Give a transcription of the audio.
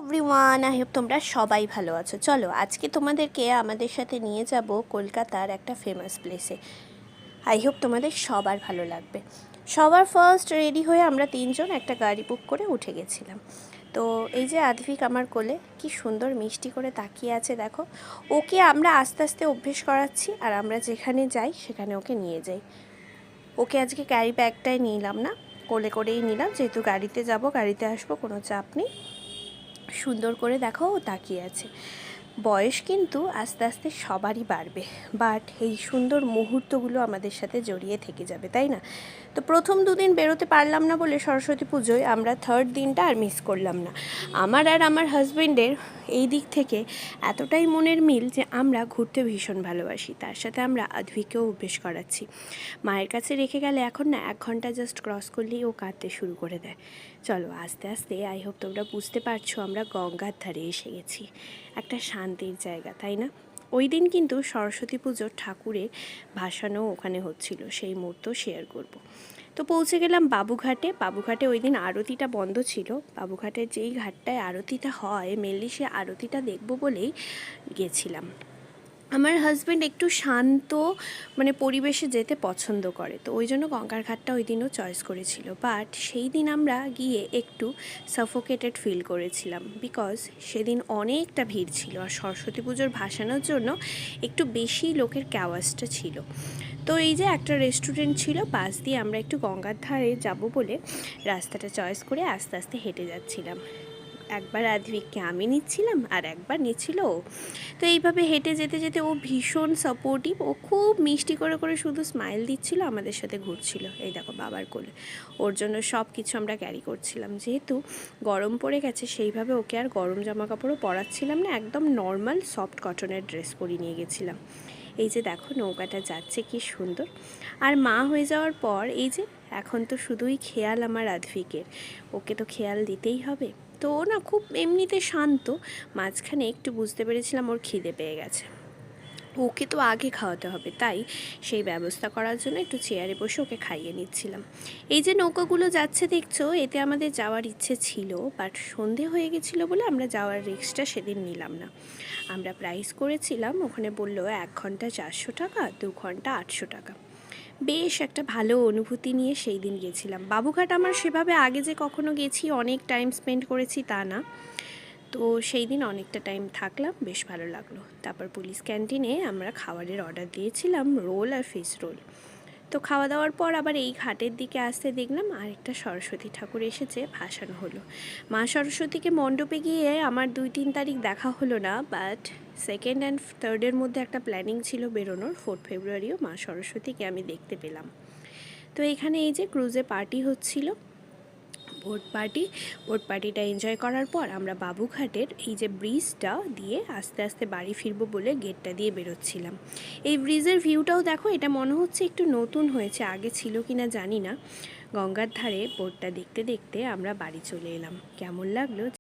Everyone, I hope তোমরা সবাই ভালো আছো। চলো আজকে তোমাদেরকে আমাদের সাথে নিয়ে যাব কলকাতার একটা ফেমাস প্লেসে। আই হোপ তোমাদের সবার ভালো লাগবে। সবার ফার্স্ট রেডি হয়ে আমরা তিনজন একটা গাড়ি বুক করে উঠে গেছিলাম। তো এই যে আদ্ভিক আমার কোলে কি সুন্দর মিষ্টি করে তাকিয়ে আছে দেখো। ওকে আমরা আস্তে আস্তে অভ্যেস করাচ্ছি, আর আমরা যেখানে যাই সেখানে ওকে নিয়ে যাই। ওকে আজকে ক্যারি ব্যাগটাই নিলাম না, কোলে করেই নিলাম, যেহেতু গাড়িতে যাব গাড়িতে আসবো, কোনো চাপ নেই। সুন্দর করে দেখো ও তাকিয়ে আছে। বয়স কিন্তু আস্তে আস্তে সবারই বাড়বে, বাট এই সুন্দর মুহূর্তগুলো আমাদের সাথে জড়িয়ে থেকে যাবে, তাই না? তো প্রথম দুদিন বেরোতে পারলাম না বলে সরস্বতী পুজোয় আমরা থার্ড দিনটা আর মিস করলাম না। আমার আর আমার হাজব্যান্ডের এই দিক থেকে এতটাই মনের মিল যে আমরা ঘুরতে ভীষণ ভালোবাসি। তার সাথে আমরা আদ্ভিকেও অভ্যেস করাচ্ছি। মায়ের কাছে রেখে গেলে এখন না 1 ঘন্টা জাস্ট ক্রস করলেই ও কাঁদতে শুরু করে দেয়। চলো আস্তে আস্তে, আই হোপ তোমরা বুঝতে পারছো, আমরা গঙ্গার ধারে এসে গেছি। একটা শান্তির জায়গা, তাই না? ওই দিন কিন্তু সরস্বতী পুজোর ঠাকুরের ভাসানও ওখানে হচ্ছিল, সেই মুহূর্ত শেয়ার করব। তো পৌঁছে গেলাম বাবুঘাটে। বাবুঘাটে ওই দিন আরতিটা বন্ধ ছিল। বাবুঘাটের যেই ঘাটটায় আরতিটা হয়, মেনলি সে আরতিটা দেখব বলেই গেছিলাম। আমার হাজব্যান্ড একটু শান্ত পরিবেশে যেতে পছন্দ করে, তো ওই জন্য গঙ্গার ঘাটটা ওই দিনও চয়েস করেছিল। বাট সেই দিন আমরা গিয়ে একটু সাফোকেটেড ফিল করেছিলাম, বিকজ সেদিন অনেকটা ভিড় ছিল, আর সরস্বতী পুজোর ভাসানোর জন্য একটু বেশি লোকের ক্যাওয়াজটা ছিল। তো এই যে একটা রেস্টুরেন্ট ছিল পাশ দিয়ে, আমরা একটু গঙ্গার ধারে যাব বলে রাস্তাটা চয়েস করে আস্তে আস্তে হেঁটে যাচ্ছিলাম। একবার আদ্ভিককে আমি নিচ্ছিলাম আর একবার নিচ্ছিল ও। তো এইভাবে হেঁটে যেতে যেতে ও ভীষণ সাপোর্টিভ, ও খুব মিষ্টি করে করে শুধু স্মাইল দিচ্ছিল, আমাদের সাথে ঘুরছিল। এই দেখো বাবার কোলে, ওর জন্য সব কিছু আমরা ক্যারি করছিলাম। যেহেতু গরম পড়ে গেছে, সেইভাবে ওকে আর গরম জামা কাপড়ও পরাচ্ছিলাম না, একদম নর্মাল সফট কটনের ড্রেস পরিয়ে নিয়ে গেছিলাম। এই যে দেখো নৌকাটা যাচ্ছে কি সুন্দর। আর মা হয়ে যাওয়ার পর এই যে এখন তো শুধুই খেয়াল আমার আদ্ভিকের, ওকে তো খেয়াল দিতেই হবে। তো ও না খুব এমনিতে শান্ত, মাঝখানে একটু বুঝতে পেরেছিলাম ওর খিদে পেয়ে গেছে, ওকে তো আগে খাওয়াতে হবে, তাই সেই ব্যবস্থা করার জন্য একটু চেয়ারে বসে ওকে খাইয়ে নিচ্ছিলাম। এই যে নৌকাগুলো যাচ্ছে দেখছো, এতে আমাদের যাওয়ার ইচ্ছে ছিল, বাট সন্ধে হয়ে গেছিলো বলে আমরা যাওয়ার রিস্কটা সেদিন নিলাম না। আমরা প্রাইস করেছিলাম, ওখানে বললো 1 ঘন্টা 400 টাকা, 2 ঘন্টা 800 টাকা। বেশ একটা ভালো অনুভূতি নিয়ে সেই দিন গেছিলাম। বাবুঘাট আমার সেভাবে আগে যে কখনো গেছি অনেক টাইম স্পেন্ড করেছি তা না, তো সেই দিন অনেকটা টাইম থাকলাম, বেশ ভালো লাগলো। তারপর পুলিশ ক্যান্টিনে আমরা খাবারের অর্ডার দিয়েছিলাম, রোল আর ফিশ রোল। তো খাওয়া দাওয়ার পর আবার এই ঘাটের দিকে আসতে দেখলাম আরেকটা সরস্বতী ঠাকুর এসেছে, ভাসানো হলো। মা সরস্বতীকে মণ্ডপে গিয়ে আমার 2-3 তারিখ দেখা হলো না, বাট 2nd and 3rd মধ্যে একটা প্ল্যানিং ছিল বেরোনোর। 4 ফেব্রুয়ারিও মা সরস্বতীকে আমি দেখতে পেলাম। তো এখানে এই যে ক্রুজে পার্টি হচ্ছিল, বোট পার্টিটা এনজয় করার পর আমরা বাবুঘাটের এই যে ব্রিজটা দিয়ে আস্তে আস্তে বাড়ি ফিরবো বলে গেটটা দিয়ে বেরোচ্ছিলাম। এই ব্রিজের ভিউটাও দেখো, এটা মনে হচ্ছে একটু নতুন হয়েছে, আগে ছিল কি না জানি না। গঙ্গার ধারে বোটটা দেখতে দেখতে আমরা বাড়ি চলে এলাম। কেমন লাগলো